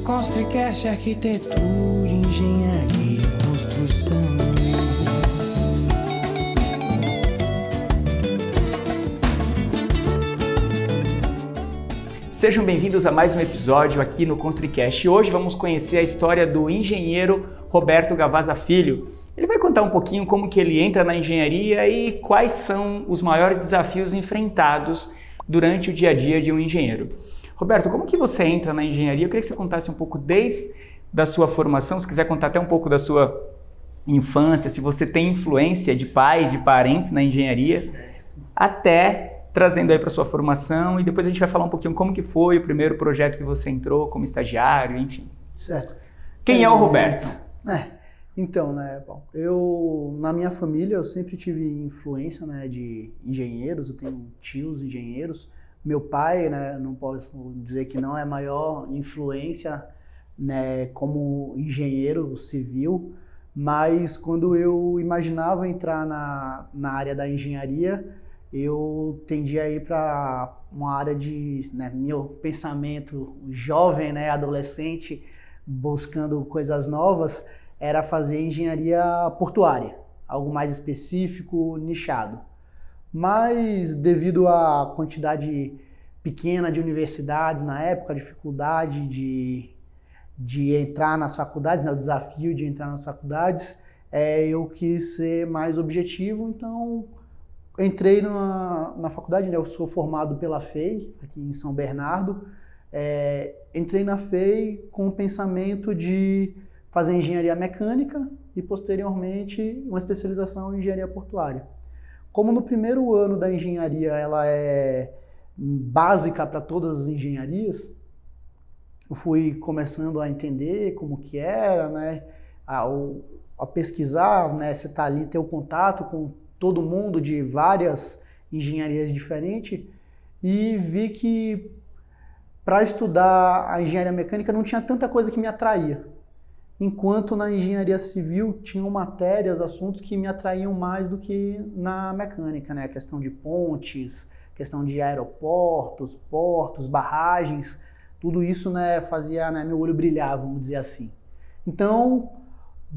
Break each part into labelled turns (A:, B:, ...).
A: Construcast, arquitetura, engenharia e construção.
B: Sejam bem-vindos a mais um episódio aqui no Construcast. Hoje vamos conhecer a história do engenheiro Roberto Gavazza Filho. Ele vai contar um pouquinho como que ele entra na engenharia e quais são os maiores desafios enfrentados durante o dia a dia de um engenheiro. Roberto, como que você entra na engenharia? Eu queria que você contasse um pouco desde a sua formação, se quiser contar até um pouco da sua infância, se você tem influência de pais, de parentes na engenharia, até trazendo aí para sua formação, e depois a gente vai falar um pouquinho como que foi o primeiro projeto que você entrou como estagiário, enfim.
C: Certo.
B: Quem é o Roberto?
C: Então, bom, na minha família eu sempre tive influência, de engenheiros, eu tenho tios engenheiros. Meu pai, não posso dizer que não é a maior influência, como engenheiro civil, mas quando eu imaginava entrar na área da engenharia, eu tendia a ir para uma área de, meu pensamento jovem, adolescente, buscando coisas novas, era fazer engenharia portuária, algo mais específico, nichado. Mas devido à quantidade pequena de universidades na época, a dificuldade de entrar nas faculdades, o desafio de entrar nas faculdades, eu quis ser mais objetivo, então entrei na faculdade, eu sou formado pela FEI, aqui em São Bernardo. Entrei na FEI com o pensamento de fazer engenharia mecânica e, posteriormente, uma especialização em engenharia portuária. Como no primeiro ano da engenharia ela é básica para todas as engenharias, eu fui começando a entender como que era, a pesquisar, você tá ali, ter o contato com todo mundo de várias engenharias diferentes, e vi que para estudar a engenharia mecânica não tinha tanta coisa que me atraía. Enquanto na engenharia civil tinham matérias, assuntos que me atraíam mais do que na mecânica, A questão de pontes, questão de aeroportos, portos, barragens, tudo isso, fazia, meu olho brilhar, vamos dizer assim. Então,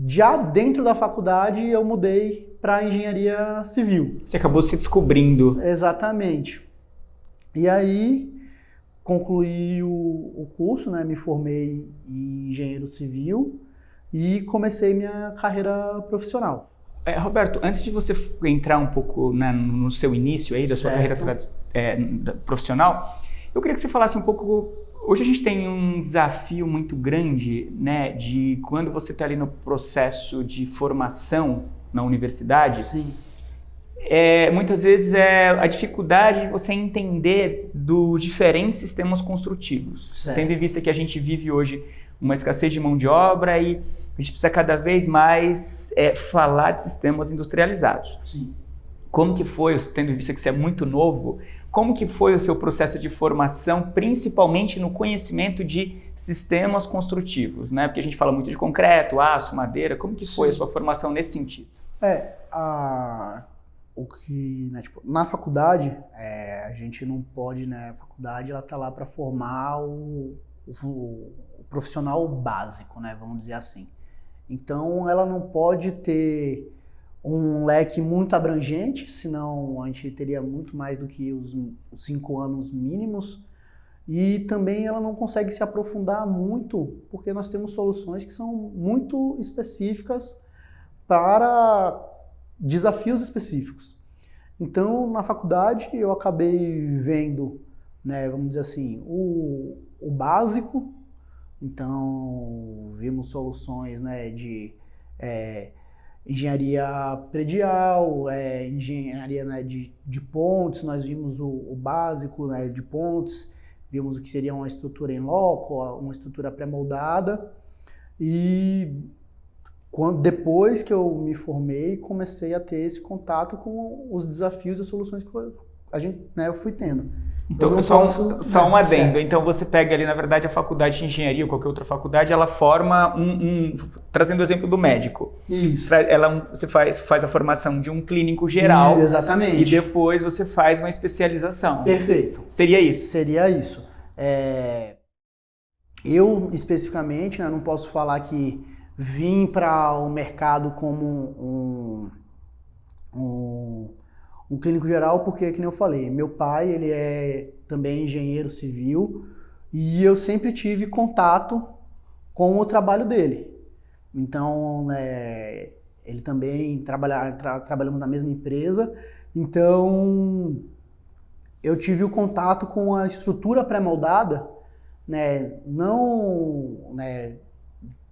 C: já dentro da faculdade eu mudei para engenharia civil.
B: Você acabou se descobrindo.
C: Exatamente. E aí concluí o curso, me formei em engenheiro civil e comecei minha carreira profissional.
B: Roberto, antes de você entrar um pouco no seu início aí da sua carreira profissional, eu queria que você falasse um pouco. Hoje a gente tem um desafio muito grande, de quando você está ali no processo de formação na universidade.
C: Sim.
B: Muitas vezes a dificuldade de você entender dos diferentes sistemas construtivos.
C: Certo.
B: Tendo em vista que a gente vive hoje uma escassez de mão de obra e a gente precisa cada vez mais falar de sistemas industrializados.
C: Sim.
B: Como que foi, tendo em vista que você é muito novo, como que foi o seu processo de formação, principalmente no conhecimento de sistemas construtivos, Porque a gente fala muito de concreto, aço, madeira. Como que foi a sua formação nesse sentido?
C: Na faculdade, a gente não pode, a faculdade ela tá lá para formar o profissional básico, vamos dizer assim. Então, ela não pode ter um leque muito abrangente, senão a gente teria muito mais do que os 5 anos mínimos. E também ela não consegue se aprofundar muito, porque nós temos soluções que são muito específicas para desafios específicos. Então, na faculdade, eu acabei vendo, vamos dizer assim, o básico. Então, vimos soluções de engenharia predial, engenharia de pontes. Nós vimos o básico de pontes, vimos o que seria uma estrutura em loco, uma estrutura pré-moldada. E depois que eu me formei, comecei a ter esse contato com os desafios e soluções que eu fui tendo.
B: Então, só um adendo. Então, você pega ali, na verdade, a faculdade de engenharia ou qualquer outra faculdade, ela forma trazendo o exemplo do médico.
C: Isso.
B: Você faz a formação de um clínico geral.
C: Exatamente.
B: E depois você faz uma especialização.
C: Perfeito.
B: Seria isso?
C: Seria isso. Eu, especificamente, né, não posso falar que vim para o mercado como um clínico geral, porque, que nem eu falei, meu pai, ele é também engenheiro civil e eu sempre tive contato com o trabalho dele. Então, né, ele também trabalhamos na mesma empresa, então eu tive o contato com a estrutura pré-moldada, né, não, né,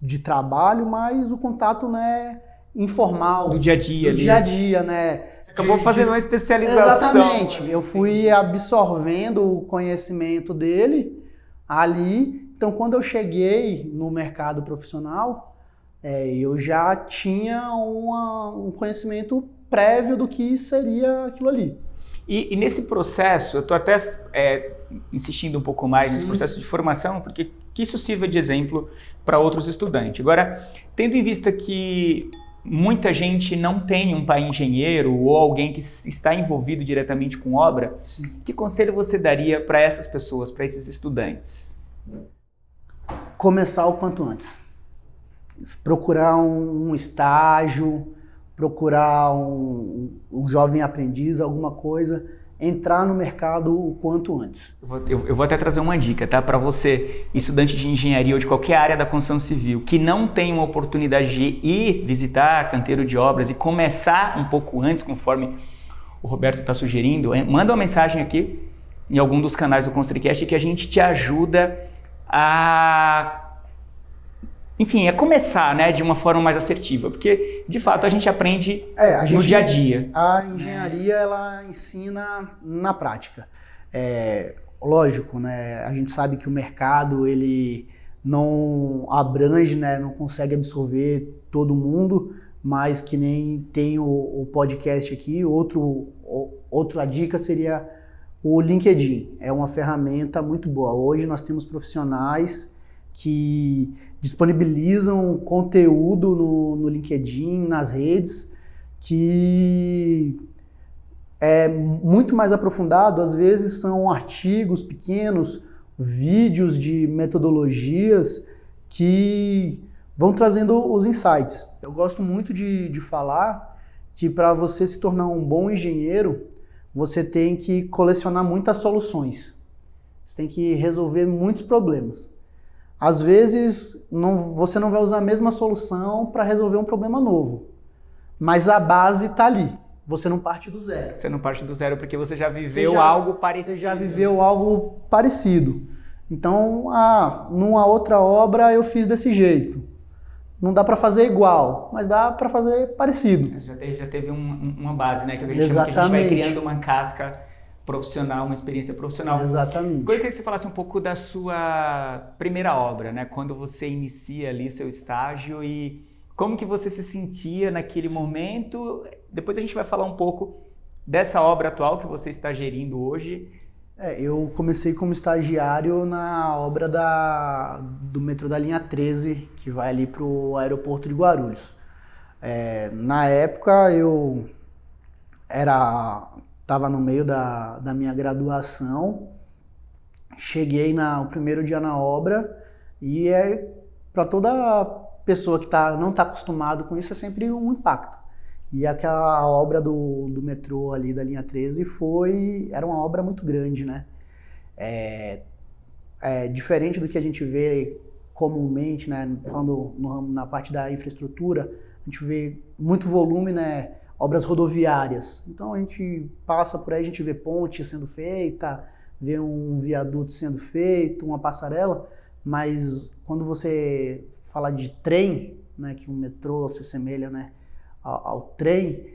C: de trabalho, mas o contato, né, informal.
B: Do dia a dia.
C: Do dia a dia, né.
B: Você acabou fazendo uma especialização.
C: Exatamente. Eu fui absorvendo o conhecimento dele ali. Então, quando eu cheguei no mercado profissional, eu já tinha um conhecimento prévio do que seria aquilo ali.
B: E nesse processo, eu estou até insistindo um pouco mais nesse processo de formação, porque que isso sirva de exemplo para outros estudantes. Agora, tendo em vista que muita gente não tem um pai engenheiro ou alguém que está envolvido diretamente com obra, que conselho você daria para essas pessoas, para esses estudantes?
C: Começar o quanto antes. Procurar um estágio, procurar um jovem aprendiz, alguma coisa, entrar no mercado o quanto antes.
B: Eu vou até trazer uma dica, tá? Para você, estudante de engenharia ou de qualquer área da construção civil, que não tem uma oportunidade de ir visitar canteiro de obras e começar um pouco antes, conforme o Roberto está sugerindo, manda uma mensagem aqui em algum dos canais do ConstruiCast que a gente te ajuda a... Enfim, é começar, né, de uma forma mais assertiva, porque, de fato, a gente aprende no dia a dia.
C: A engenharia, ela ensina na prática. Lógico, né, a gente sabe que o mercado, ele não abrange, né, não consegue absorver todo mundo, mas que nem tem o podcast aqui, outra dica seria o LinkedIn. É uma ferramenta muito boa. Hoje nós temos profissionais que disponibilizam conteúdo no LinkedIn, nas redes, que é muito mais aprofundado. Às vezes são artigos pequenos, vídeos de metodologias que vão trazendo os insights. Eu gosto muito de falar que para você se tornar um bom engenheiro, você tem que colecionar muitas soluções. Você tem que resolver muitos problemas. Às vezes, você não vai usar a mesma solução para resolver um problema novo, mas a base está ali. Você não parte do zero.
B: Você não parte do zero porque você já viveu algo parecido.
C: Você já viveu algo parecido. Então, numa outra obra eu fiz desse jeito. Não dá para fazer igual, mas dá para fazer parecido.
B: Já teve uma base, né? Que a gente chama que a gente vai criando uma casca profissional, uma experiência profissional.
C: Exatamente.
B: Eu queria que você falasse um pouco da sua primeira obra, né? Quando você inicia ali seu estágio e como que você se sentia naquele momento. Depois a gente vai falar um pouco dessa obra atual que você está gerindo hoje.
C: Eu comecei como estagiário na obra do metrô da linha 13, que vai ali para o aeroporto de Guarulhos. Na época eu estava no meio da minha graduação, cheguei no primeiro dia na obra e para toda pessoa que não está acostumado com isso é sempre um impacto. E aquela obra do metrô ali da linha 13 era uma obra muito grande, né? Diferente do que a gente vê comumente, né? Falando na parte da infraestrutura, a gente vê muito volume, né? Obras rodoviárias. Então a gente passa por aí, a gente vê ponte sendo feita, vê um viaduto sendo feito, uma passarela, mas quando você fala de trem, né, que o metrô se assemelha, né, ao trem,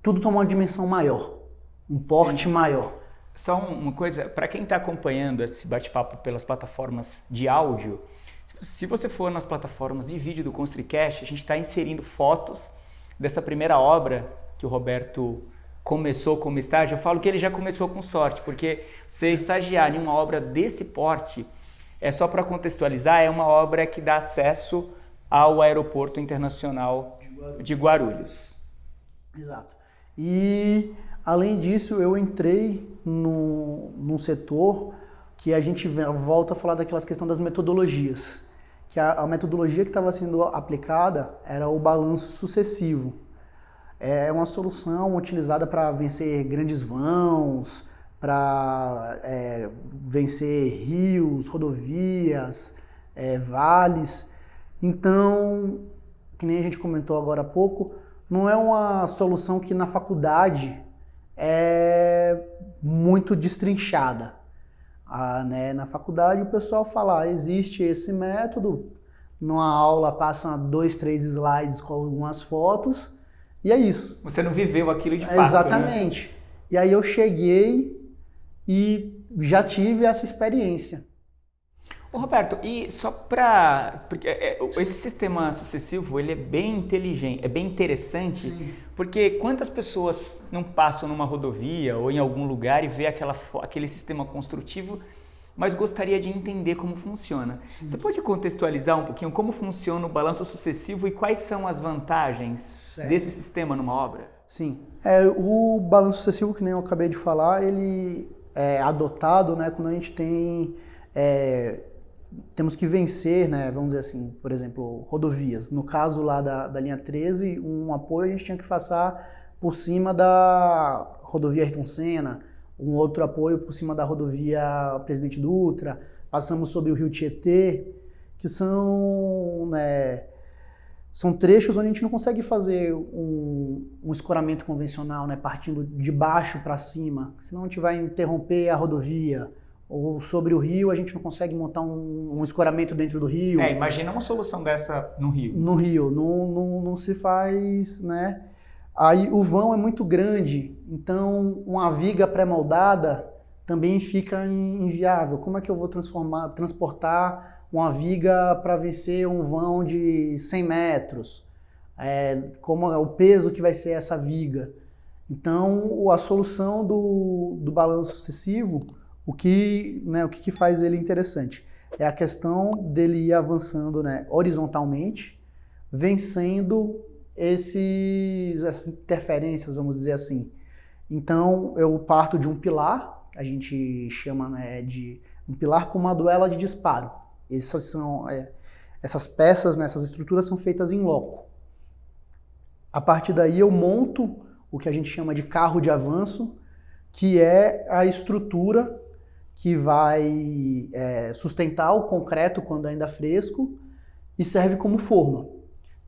C: tudo toma uma dimensão maior, um porte maior.
B: Só uma coisa, para quem está acompanhando esse bate-papo pelas plataformas de áudio, se você for nas plataformas de vídeo do ConstruiCast, a gente está inserindo fotos dessa primeira obra que o Roberto começou como estágio. Eu falo que ele já começou com sorte, porque você estagiar em uma obra desse porte, só para contextualizar, é uma obra que dá acesso ao Aeroporto Internacional de Guarulhos.
C: Exato. E, além disso, eu entrei num setor que a gente volta a falar daquelas questões das metodologias. Que a metodologia que estava sendo aplicada era o balanço sucessivo. É uma solução utilizada para vencer grandes vãos, para vencer rios, rodovias, vales. Então, que nem a gente comentou agora há pouco, não é uma solução que na faculdade é muito destrinchada. Na faculdade o pessoal fala, existe esse método, numa aula passa 2, 3 slides com algumas fotos, e é isso.
B: Você não viveu aquilo de fato,
C: exatamente. Né? E aí eu cheguei e já tive essa experiência.
B: Ô Roberto, e só para... Porque esse sistema sucessivo, ele é bem inteligente, é bem interessante, sim, porque quantas pessoas não passam numa rodovia ou em algum lugar e vê aquele sistema construtivo, mas gostaria de entender como funciona. Sim. Você pode contextualizar um pouquinho como funciona o balanço sucessivo e quais são as vantagens desse sistema numa obra? Sim.
C: O balanço sucessivo, que nem eu acabei de falar, ele é adotado, né, quando a gente tem... temos que vencer, né, vamos dizer assim, por exemplo, rodovias. No caso lá da linha 13, um apoio a gente tinha que passar por cima da rodovia Ayrton Senna, um outro apoio por cima da rodovia Presidente Dutra, passamos sobre o rio Tietê, que são trechos onde a gente não consegue fazer um escoramento convencional, né, partindo de baixo para cima, senão a gente vai interromper a rodovia. Ou sobre o rio, a gente não consegue montar um escoramento dentro do rio.
B: Imagina uma solução dessa no rio.
C: No rio, não se faz, né? Aí o vão é muito grande, então uma viga pré-moldada também fica inviável. Como é que eu vou transportar uma viga para vencer um vão de 100 metros? Como é o peso que vai ser essa viga? Então, a solução do balanço sucessivo, o que faz ele interessante é a questão dele ir avançando, né, horizontalmente, vencendo essas interferências, vamos dizer assim. Então, eu parto de um pilar, a gente chama, né, de um pilar com uma duela de disparo. Essas peças, né, essas estruturas são feitas em loco. A partir daí eu monto o que a gente chama de carro de avanço, que é a estrutura que vai sustentar o concreto quando ainda fresco e serve como forma.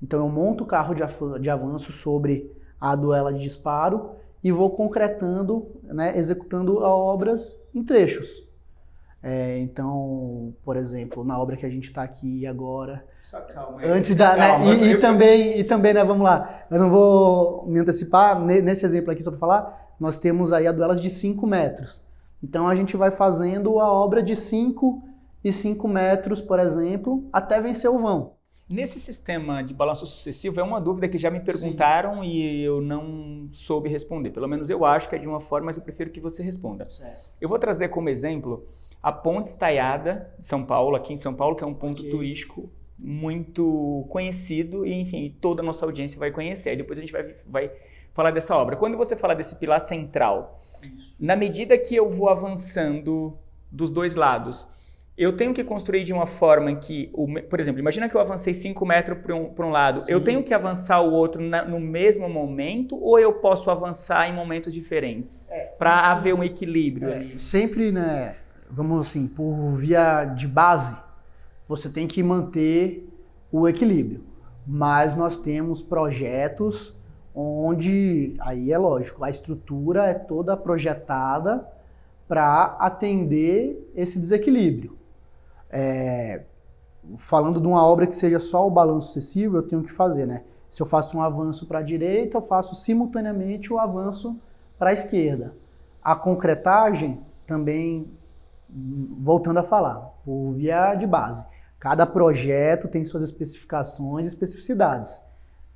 C: Então eu monto o carro de avanço sobre a duela de disparo e vou concretando, né, executando obras em trechos. Então, por exemplo, na obra que a gente está aqui agora...
B: Só calma.
C: Antes da... Calma, né, e também, né, vamos lá, eu não vou me antecipar, nesse exemplo aqui só para falar, nós temos aí a duela de 5 metros. Então a gente vai fazendo a obra de 5 e 5 metros, por exemplo, até vencer o vão.
B: Nesse sistema de balanço sucessivo, é uma dúvida que já me perguntaram, sim, e eu não soube responder. Pelo menos eu acho que é de uma forma, mas eu prefiro que você responda. Certo. Eu vou trazer como exemplo a Ponte Estaiada de São Paulo, aqui em São Paulo, que é um ponto turístico muito conhecido e, enfim, toda a nossa audiência vai conhecer. Aí depois a gente vai falar dessa obra. Quando você fala desse pilar central, isso, na medida que eu vou avançando dos dois lados, eu tenho que construir de uma forma em que, por exemplo, imagina que eu avancei 5 metros para um lado, sim, eu tenho que avançar o outro no mesmo momento ou eu posso avançar em momentos diferentes para haver um equilíbrio ali?
C: Sempre, né, vamos assim, por via de base, você tem que manter o equilíbrio, mas nós temos projetos onde, aí é lógico, a estrutura é toda projetada para atender esse desequilíbrio. Falando de uma obra que seja só o balanço sucessivo, eu tenho que fazer, né? Se eu faço um avanço para a direita, eu faço simultaneamente o avanço para a esquerda. A concretagem também, voltando a falar, por via de base. Cada projeto tem suas especificações e especificidades.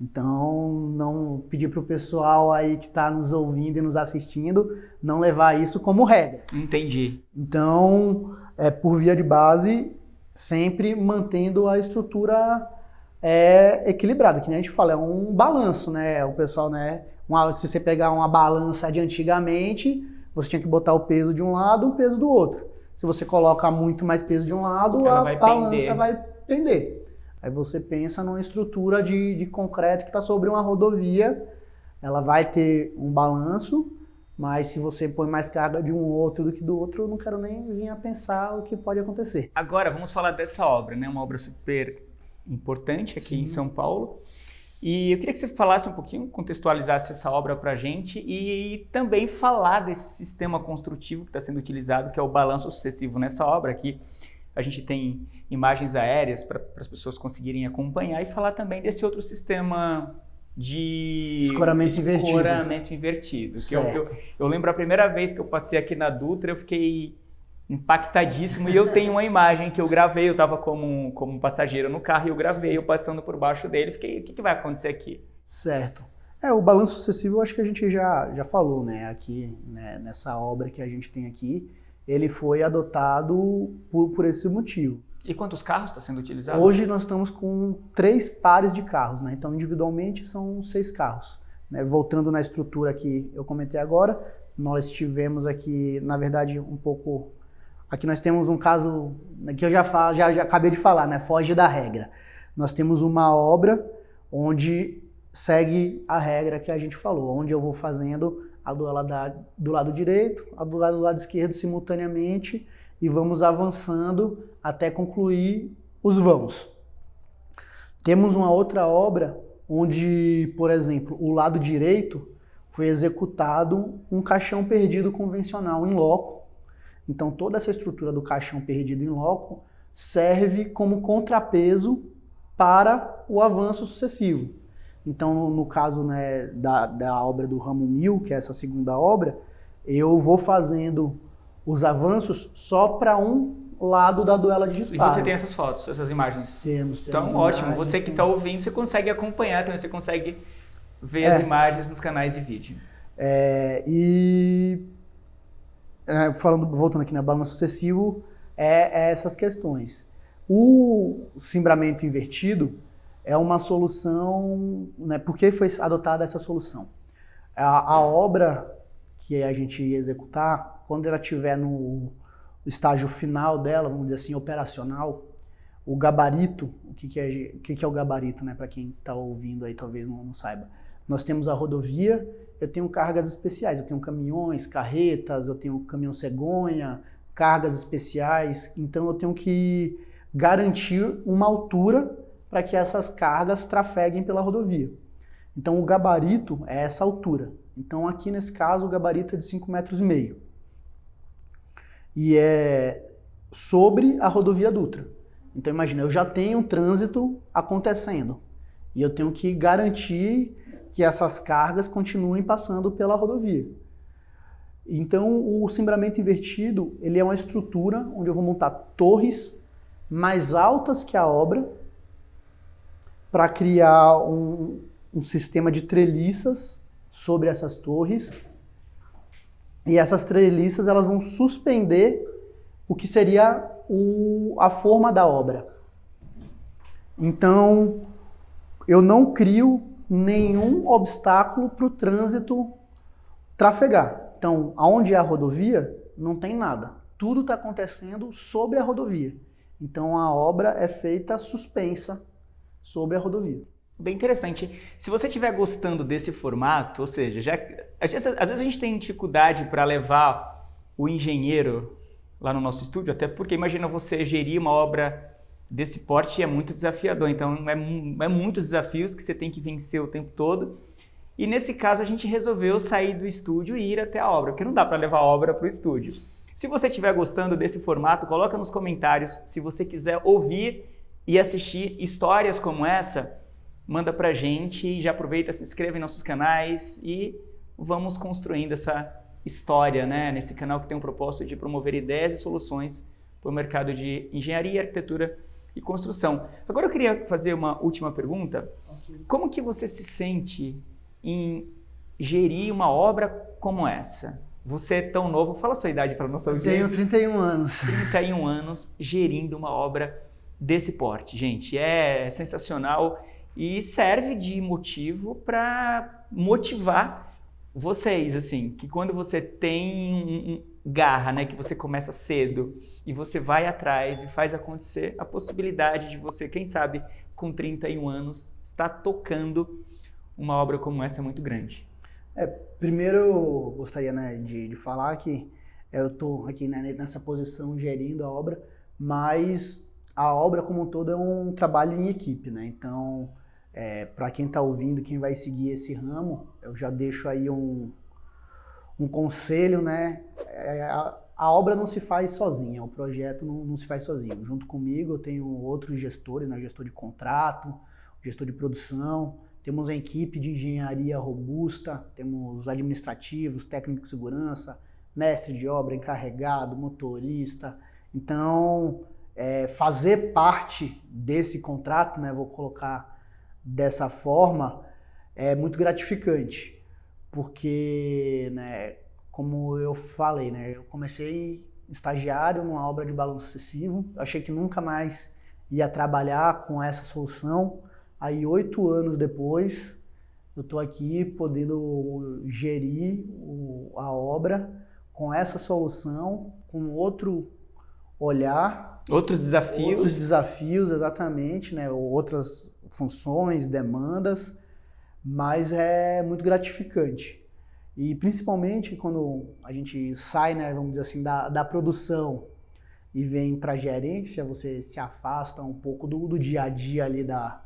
C: Então, não pedir para o pessoal aí que está nos ouvindo e nos assistindo não levar isso como regra.
B: Entendi.
C: Então, por via de base, sempre mantendo a estrutura equilibrada, que nem a gente fala, é um balanço, né? O pessoal, né? Se você pegar uma balança de antigamente, você tinha que botar o peso de um lado e o peso do outro. Se você coloca muito mais peso de um lado,
B: Ela
C: a
B: vai
C: balança
B: pender.
C: vai pender. Aí você pensa numa estrutura de concreto que está sobre uma rodovia, ela vai ter um balanço, mas se você põe mais carga de um outro do que do outro, eu não quero nem vir a pensar o que pode acontecer.
B: Agora, vamos falar dessa obra, né? Uma obra super importante aqui em São Paulo. E eu queria que você falasse um pouquinho, contextualizasse essa obra para a gente e também falar desse sistema construtivo que está sendo utilizado, que é o balanço sucessivo nessa obra aqui. A gente tem imagens aéreas para as pessoas conseguirem acompanhar e falar também desse outro sistema de escoramento invertido. Que eu lembro a primeira vez que eu passei aqui na Dutra, eu fiquei impactadíssimo e eu tenho uma imagem que eu gravei, eu estava como passageiro no carro e eu gravei eu passando por baixo dele, fiquei, o que vai acontecer aqui?
C: Certo. O balanço sucessivo eu acho que a gente já falou, né, aqui, né, nessa obra que a gente tem aqui, ele foi adotado por esse motivo.
B: E quantos carros está sendo utilizado?
C: Hoje nós estamos com 3 pares de carros, né, então individualmente são 6 carros. Né, voltando na estrutura que eu comentei agora, nós tivemos aqui, na verdade, um pouco... Aqui nós temos um caso que eu já acabei de falar, né? Foge da regra. Nós temos uma obra onde segue a regra que a gente falou, onde eu vou fazendo a dualidade do lado direito, a do lado esquerdo simultaneamente e vamos avançando até concluir os vãos. Temos uma outra obra onde, por exemplo, o lado direito foi executado um caixão perdido convencional em loco. Então, toda essa estrutura do caixão perdido em loco serve como contrapeso para o avanço sucessivo. Então, no caso, né, da obra do ramo 1000, que é essa segunda obra, eu vou fazendo os avanços só para um lado da duela de disparo.
B: E você tem essas fotos, essas imagens?
C: Temos
B: então, ótimo. Você que está ouvindo, você consegue acompanhar, então você consegue ver as imagens nos canais de vídeo.
C: Voltando aqui na balanço sucessivo, essas questões. O cimbramento invertido é uma solução, né, por que foi adotada essa solução? A obra que a gente ia executar, quando ela estiver no estágio final dela, vamos dizer assim, operacional, o gabarito, o que é o gabarito, né, para quem está ouvindo aí talvez não saiba. Nós temos a rodovia, eu tenho cargas especiais, eu tenho caminhões, carretas, eu tenho caminhão cegonha, cargas especiais, então eu tenho que garantir uma altura para que essas cargas trafeguem pela rodovia. Então o gabarito é essa altura. Então aqui nesse caso o gabarito é de 5,5 metros. E é sobre a rodovia Dutra. Então imagina, eu já tenho um trânsito acontecendo e eu tenho que garantir que essas cargas continuem passando pela rodovia. Então, o cimbramento invertido, ele é uma estrutura onde eu vou montar torres mais altas que a obra para criar um sistema de treliças sobre essas torres. E essas treliças elas vão suspender o que seria a forma da obra. Então, eu não crio nenhum obstáculo para o trânsito trafegar. Então, aonde é a rodovia, não tem nada. Tudo está acontecendo sobre a rodovia. Então, a obra é feita suspensa sobre a rodovia.
B: Bem interessante. Se você estiver gostando desse formato, ou seja, às vezes a gente tem dificuldade para levar o engenheiro lá no nosso estúdio, até porque imagina você gerir uma obra desse porte é muito desafiador, então é muitos desafios que você tem que vencer o tempo todo. E nesse caso a gente resolveu sair do estúdio e ir até a obra, porque não dá para levar a obra para o estúdio. Se você estiver gostando desse formato, coloca nos comentários. Se você quiser ouvir e assistir histórias como essa, manda pra gente, já aproveita, se inscreve em nossos canais e vamos construindo essa história, né, nesse canal que tem o propósito de promover ideias e soluções para o mercado de engenharia, arquitetura e construção. Agora eu queria fazer uma última pergunta. Como que você se sente em gerir uma obra como essa? Você é tão novo, fala a sua idade para a nossa audiência.
C: Tenho 31 anos.
B: 31 anos gerindo uma obra desse porte. Gente, é sensacional e serve de motivo para motivar vocês, assim, que quando você tem garra, né, que você começa cedo e você vai atrás e faz acontecer, a possibilidade de você, quem sabe, com 31 anos, estar tocando uma obra como essa é muito grande.
C: Primeiro eu gostaria, né, de falar que eu estou aqui, né, nessa posição gerindo a obra, mas a obra como um todo é um trabalho em equipe, né? Então, para quem está ouvindo, quem vai seguir esse ramo, eu já deixo aí um conselho, né? A obra não se faz sozinha, o projeto não se faz sozinho. Junto comigo eu tenho outros gestores, né? Gestor de contrato, gestor de produção, temos a equipe de engenharia robusta, temos administrativos, técnico de segurança, mestre de obra, encarregado, motorista. Então, fazer parte desse contrato, né? Vou colocar dessa forma, é muito gratificante. Porque, né, como eu falei, né, eu comecei estagiário numa obra de balanço excessivo, eu achei que nunca mais ia trabalhar com essa solução, aí 8 anos depois eu estou aqui podendo gerir a obra com essa solução, com outro olhar.
B: Outros desafios,
C: exatamente, né, outras funções, demandas, mas é muito gratificante. E principalmente quando a gente sai, né, vamos dizer assim, da produção e vem para a gerência, você se afasta um pouco do dia a dia ali da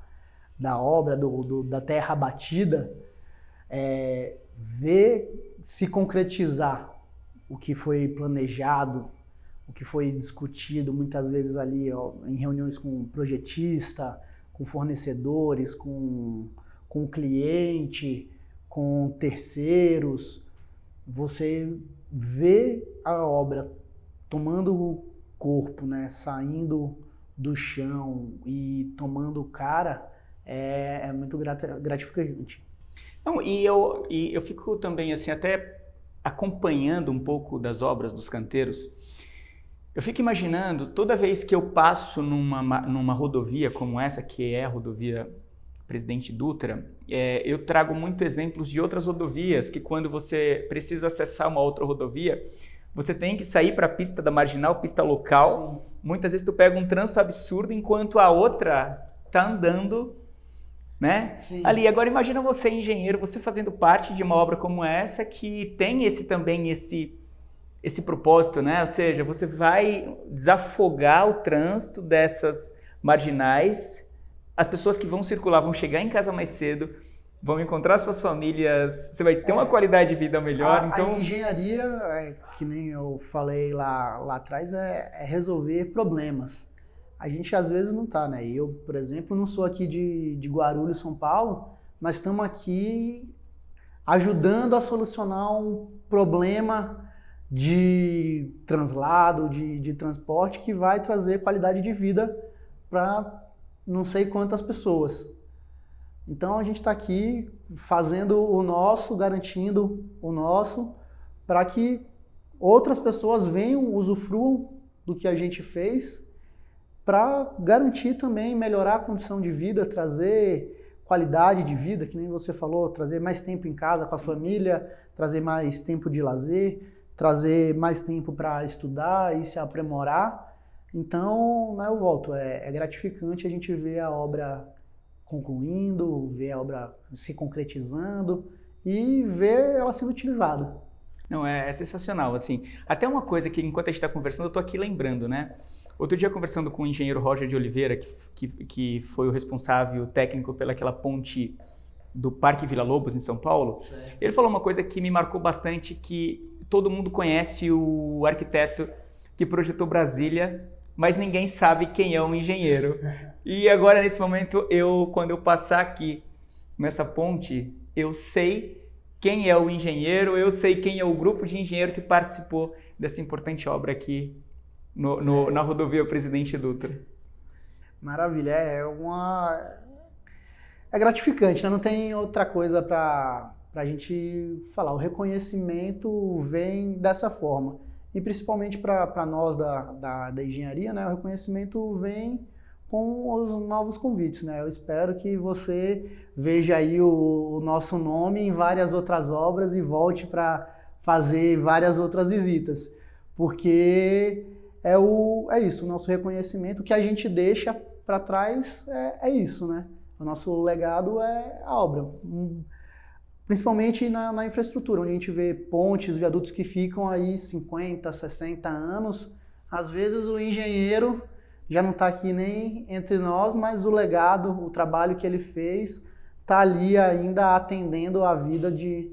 C: obra, da terra batida, ver se concretizar o que foi planejado, o que foi discutido muitas vezes ali, ó, em reuniões com o projetista, com fornecedores, com o cliente, com terceiros, você vê a obra tomando corpo, né, saindo do chão e tomando cara, é muito gratificante.
B: Não, e eu fico também assim, até acompanhando um pouco das obras dos canteiros, eu fico imaginando, toda vez que eu passo numa rodovia como essa, que é a rodovia Presidente Dutra, eu trago muito exemplos de outras rodovias, que quando você precisa acessar uma outra rodovia, você tem que sair para a pista da marginal, pista local. Sim. Muitas vezes tu pega um trânsito absurdo, enquanto a outra está andando, né? Sim. Ali. Agora imagina você, engenheiro, você fazendo parte de uma obra como essa, que tem esse propósito, né? Ou seja, você vai desafogar o trânsito dessas marginais, as pessoas que vão circular vão chegar em casa mais cedo, vão encontrar suas famílias, você vai ter uma qualidade de vida melhor. Então,
C: a engenharia, que nem eu falei lá atrás, é resolver problemas. A gente às vezes não tá, né? Eu, por exemplo, não sou aqui de Guarulhos, São Paulo, mas estamos aqui ajudando a solucionar um problema de translado, de transporte, que vai trazer qualidade de vida para não sei quantas pessoas. Então a gente está aqui fazendo o nosso, garantindo o nosso, para que outras pessoas venham, usufruam do que a gente fez, para garantir também, melhorar a condição de vida, trazer qualidade de vida, que nem você falou, trazer mais tempo em casa com a família, trazer mais tempo de lazer, trazer mais tempo para estudar e se aprimorar. Então, né, eu volto, é gratificante a gente ver a obra concluindo, ver a obra se concretizando e ver ela sendo utilizada.
B: Não, é sensacional, assim. Até uma coisa que, enquanto a gente está conversando, eu estou aqui lembrando, né? Outro dia, conversando com o engenheiro Roger de Oliveira, que foi o responsável técnico pelaquela ponte do Parque Vila Lobos, em São Paulo, certo. Ele falou uma coisa que me marcou bastante, que todo mundo conhece o arquiteto que projetou Brasília, mas ninguém sabe quem é o engenheiro. E agora, nesse momento, quando eu passar aqui nessa ponte, eu sei quem é o engenheiro, eu sei quem é o grupo de engenheiro que participou dessa importante obra aqui na rodovia Presidente Dutra.
C: Maravilha, é gratificante, né? Não tem outra coisa para a gente falar. O reconhecimento vem dessa forma. E principalmente para nós da engenharia, né, o reconhecimento vem com os novos convites, né? Eu espero que você veja aí o nosso nome em várias outras obras e volte para fazer várias outras visitas. porque é isso, o nosso reconhecimento, o que a gente deixa para trás é isso, né? O nosso legado é a obra, principalmente na infraestrutura, onde a gente vê pontes, viadutos que ficam aí 50, 60 anos. Às vezes o engenheiro já não está aqui nem entre nós, mas o legado, o trabalho que ele fez, está ali ainda atendendo a vida de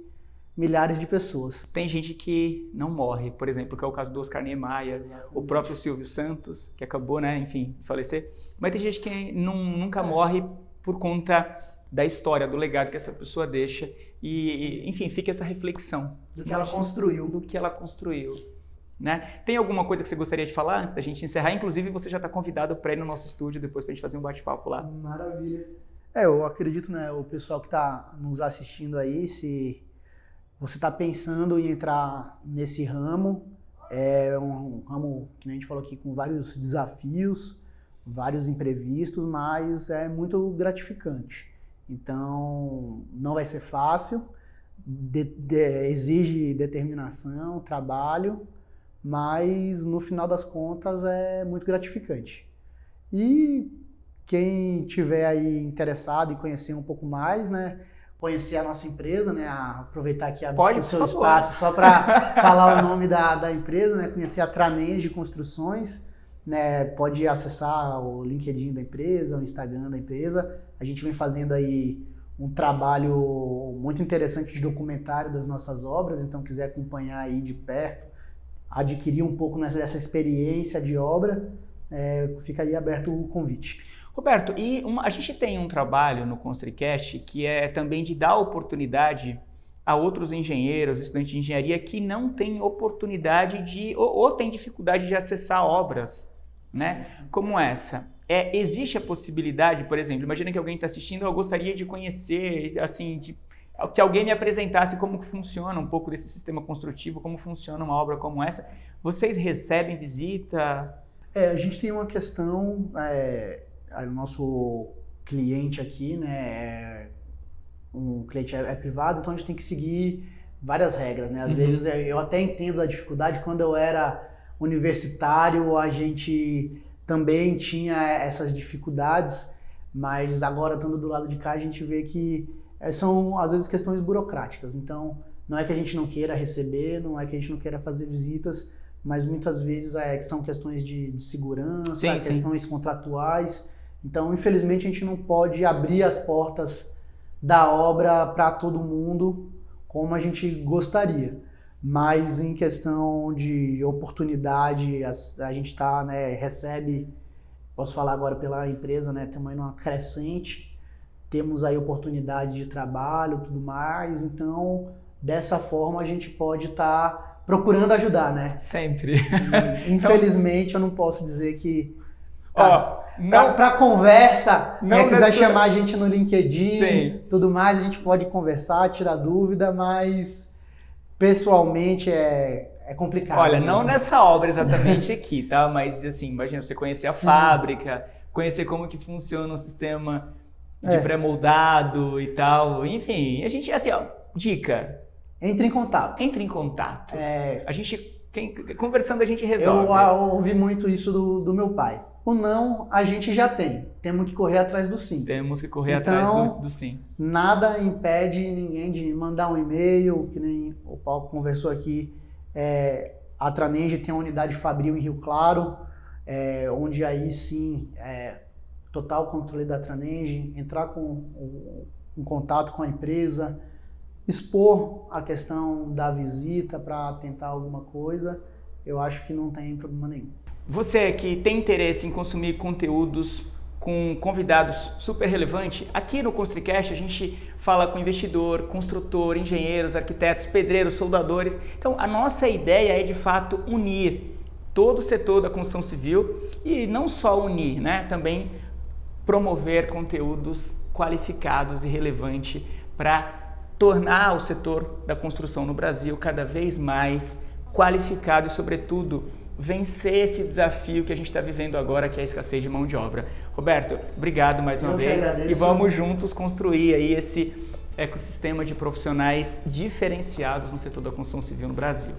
C: milhares de pessoas.
B: Tem gente que não morre, por exemplo, que é o caso do Oscar Niemeyer, o próprio Silvio Santos, que acabou, né, enfim, de falecer. Mas tem gente que nunca morre por conta da história, do legado que essa pessoa deixa e, enfim, fica essa reflexão.
C: Do que ela construiu.
B: Do que ela construiu. Né? Tem alguma coisa que você gostaria de falar antes da gente encerrar? Inclusive, você já está convidado para ir no nosso estúdio depois para a gente fazer um bate-papo lá.
C: Maravilha. Eu acredito, né, o pessoal que está nos assistindo aí, se você está pensando em entrar nesse ramo, é um ramo, que a gente falou aqui, com vários desafios, vários imprevistos, mas é muito gratificante. Então, não vai ser fácil, exige determinação, trabalho, mas no final das contas é muito gratificante. E quem tiver aí interessado em conhecer um pouco mais, né, conhecer a nossa empresa, né, aproveitar aqui o seu espaço só para falar o nome da empresa, né, conhecer a Tranenge Construções, né, pode acessar o LinkedIn da empresa, o Instagram da empresa. A gente vem fazendo aí um trabalho muito interessante de documentário das nossas obras, então quiser acompanhar aí de perto, adquirir um pouco dessa experiência de obra, fica aí aberto o convite.
B: Roberto, a gente tem um trabalho no ConstruiCast que é também de dar oportunidade a outros engenheiros, estudantes de engenharia que não têm oportunidade ou têm dificuldade de acessar obras, né, como essa. Existe a possibilidade, por exemplo, imagina que alguém está assistindo, eu gostaria de conhecer, assim, que alguém me apresentasse como que funciona um pouco desse sistema construtivo, como funciona uma obra como essa. Vocês recebem visita?
C: A gente tem uma questão, o nosso cliente aqui, né, um cliente é privado, então a gente tem que seguir várias regras, né? Às vezes eu até entendo a dificuldade, quando eu era universitário a gente também tinha essas dificuldades, mas agora estando do lado de cá a gente vê que são às vezes questões burocráticas, então não é que a gente não queira receber, não é que a gente não queira fazer visitas, mas muitas vezes são questões de segurança, questões contratuais, então infelizmente a gente não pode abrir as portas da obra para todo mundo como a gente gostaria, mas em questão de oportunidade a gente tá, né, recebe, posso falar agora pela empresa, né, estamos aí numa crescente, temos aí oportunidade de trabalho, tudo mais, então dessa forma a gente pode estar procurando ajudar, né?
B: Sempre.
C: Infelizmente eu não posso dizer que para conversa, quiser chamar a gente no LinkedIn, tudo mais, a gente pode conversar, tirar dúvida, mas pessoalmente é complicado.
B: Olha, mesmo. Não nessa obra exatamente aqui, tá? Mas assim, imagina você conhecer a fábrica, conhecer como que funciona o sistema de pré-moldado e tal. Enfim, a gente, assim, dica.
C: Entre em contato.
B: Entre em contato. A gente, conversando a gente resolve.
C: Eu ouvi muito isso do meu pai. O não, a gente já tem. Temos que correr atrás do sim.
B: Temos que correr atrás do sim.
C: Nada impede ninguém de mandar um e-mail, que nem o Paulo conversou aqui. A Tranenge tem uma unidade fabril em Rio Claro, onde aí sim, total controle da Tranenge, entrar em contato com a empresa, expor a questão da visita para tentar alguma coisa, eu acho que não tem problema nenhum.
B: Você que tem interesse em consumir conteúdos com convidados super relevantes, aqui no ConstruiCast a gente fala com investidor, construtor, engenheiros, arquitetos, pedreiros, soldadores. Então a nossa ideia é de fato unir todo o setor da construção civil e não só unir, né? Também promover conteúdos qualificados e relevantes para tornar o setor da construção no Brasil cada vez mais qualificado e, sobretudo, vencer esse desafio que a gente está vivendo agora, que é a escassez de mão de obra. Roberto, obrigado mais uma vez e vamos juntos construir aí esse ecossistema de profissionais diferenciados no setor da construção civil no Brasil.